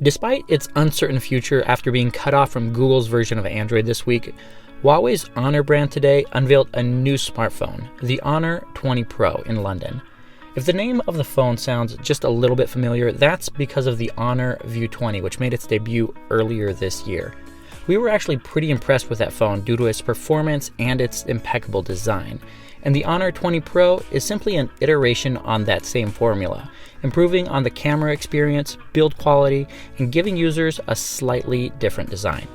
Despite its uncertain future after being cut off from Google's version of Android this week, Huawei's Honor brand today unveiled a new smartphone, the Honor 20 Pro in London. If the name of the phone sounds just a little bit familiar, that's because of the Honor View 20, which made its debut earlier this year. We were actually pretty impressed with that phone due to its performance and its impeccable design. And the Honor 20 Pro is simply an iteration on that same formula, improving on the camera experience, build quality, and giving users a slightly different design.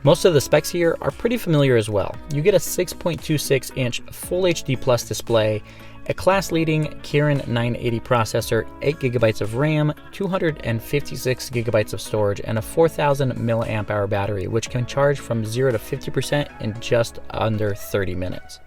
Most of the specs here are pretty familiar as well. You get a 6.26-inch Full HD Plus display, a class-leading Kirin 980 processor, 8GB of RAM, 256GB of storage, and a 4000 mAh battery, which can charge from 0 to 50% in just under 30 minutes.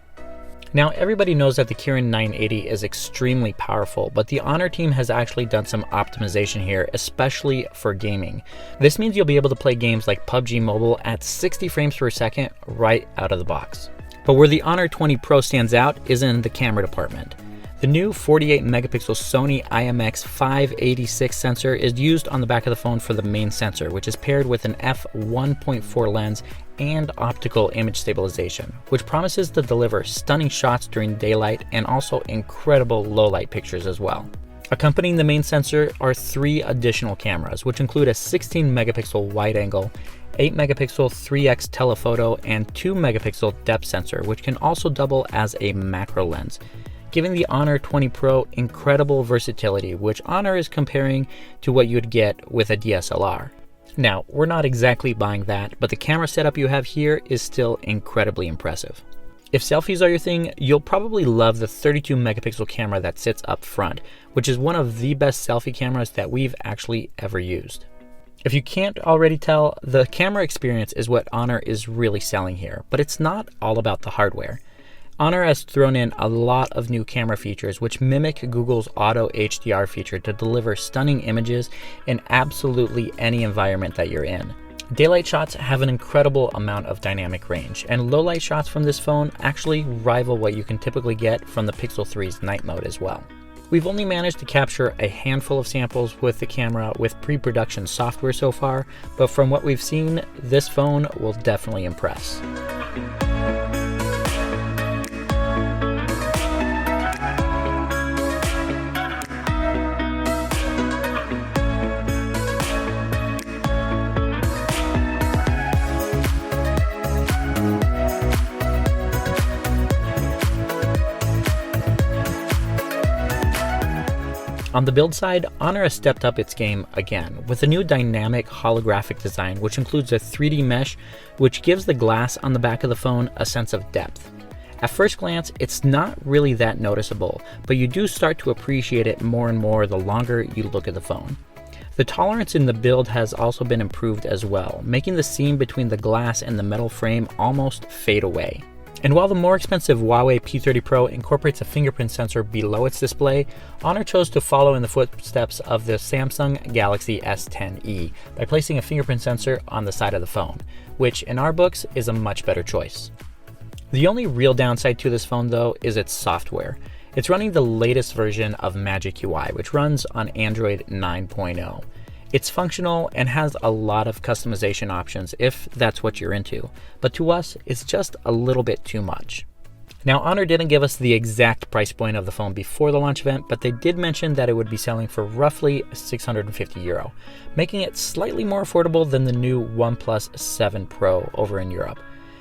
Now, everybody knows that the Kirin 980 is extremely powerful, but the Honor team has actually done some optimization here, especially for gaming. This means you'll be able to play games like PUBG Mobile at 60 frames per second right out of the box. But where the Honor 20 Pro stands out is in the camera department. The new 48-megapixel Sony IMX586 sensor is used on the back of the phone for the main sensor, which is paired with an f1.4 lens and optical image stabilization, which promises to deliver stunning shots during daylight and also incredible low-light pictures as well. Accompanying the main sensor are 3 additional cameras, which include a 16-megapixel wide-angle, 8-megapixel 3x telephoto, and 2-megapixel depth sensor, which can also double as a macro lens, giving the Honor 20 Pro incredible versatility, which Honor is comparing to what you'd get with a DSLR. Now, we're not exactly buying that, but the camera setup you have here is still incredibly impressive. If selfies are your thing, you'll probably love the 32-megapixel camera that sits up front, which is one of the best selfie cameras that we've actually ever used. If you can't already tell, the camera experience is what Honor is really selling here, but it's not all about the hardware. Honor has thrown in a lot of new camera features which mimic Google's Auto HDR feature to deliver stunning images in absolutely any environment that you're in. Daylight shots have an incredible amount of dynamic range, and low-light shots from this phone actually rival what you can typically get from the Pixel 3's night mode as well. We've only managed to capture a handful of samples with the camera with pre-production software so far, but from what we've seen, this phone will definitely impress. On the build side, Honor has stepped up its game again with a new dynamic holographic design, which includes a 3D mesh, which gives the glass on the back of the phone a sense of depth. At first glance, it's not really that noticeable, but you do start to appreciate it more and more the longer you look at the phone. The tolerance in the build has also been improved as well, making the seam between the glass and the metal frame almost fade away. And while the more expensive Huawei P30 Pro incorporates a fingerprint sensor below its display, Honor chose to follow in the footsteps of the Samsung Galaxy S10e by placing a fingerprint sensor on the side of the phone, which in our books is a much better choice. The only real downside to this phone though is its software. It's running the latest version of Magic UI, which runs on Android 9.0. It's functional and has a lot of customization options if that's what you're into, but to us, it's just a little bit too much. Now, Honor didn't give us the exact price point of the phone before the launch event, but they did mention that it would be selling for roughly €650, making it slightly more affordable than the new OnePlus 7 Pro over in Europe.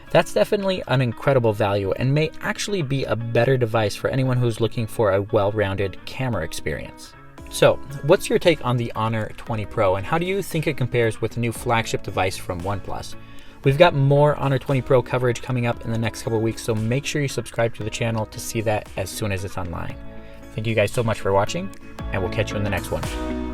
That's definitely an incredible value and may actually be a better device for anyone who's looking for a well-rounded camera experience. So, what's your take on the Honor 20 Pro, and how do you think it compares with the new flagship device from OnePlus? We've got more Honor 20 Pro coverage coming up in the next couple of weeks, so make sure you subscribe to the channel to see that as soon as it's online. Thank you guys so much for watching, and we'll catch you in the next one.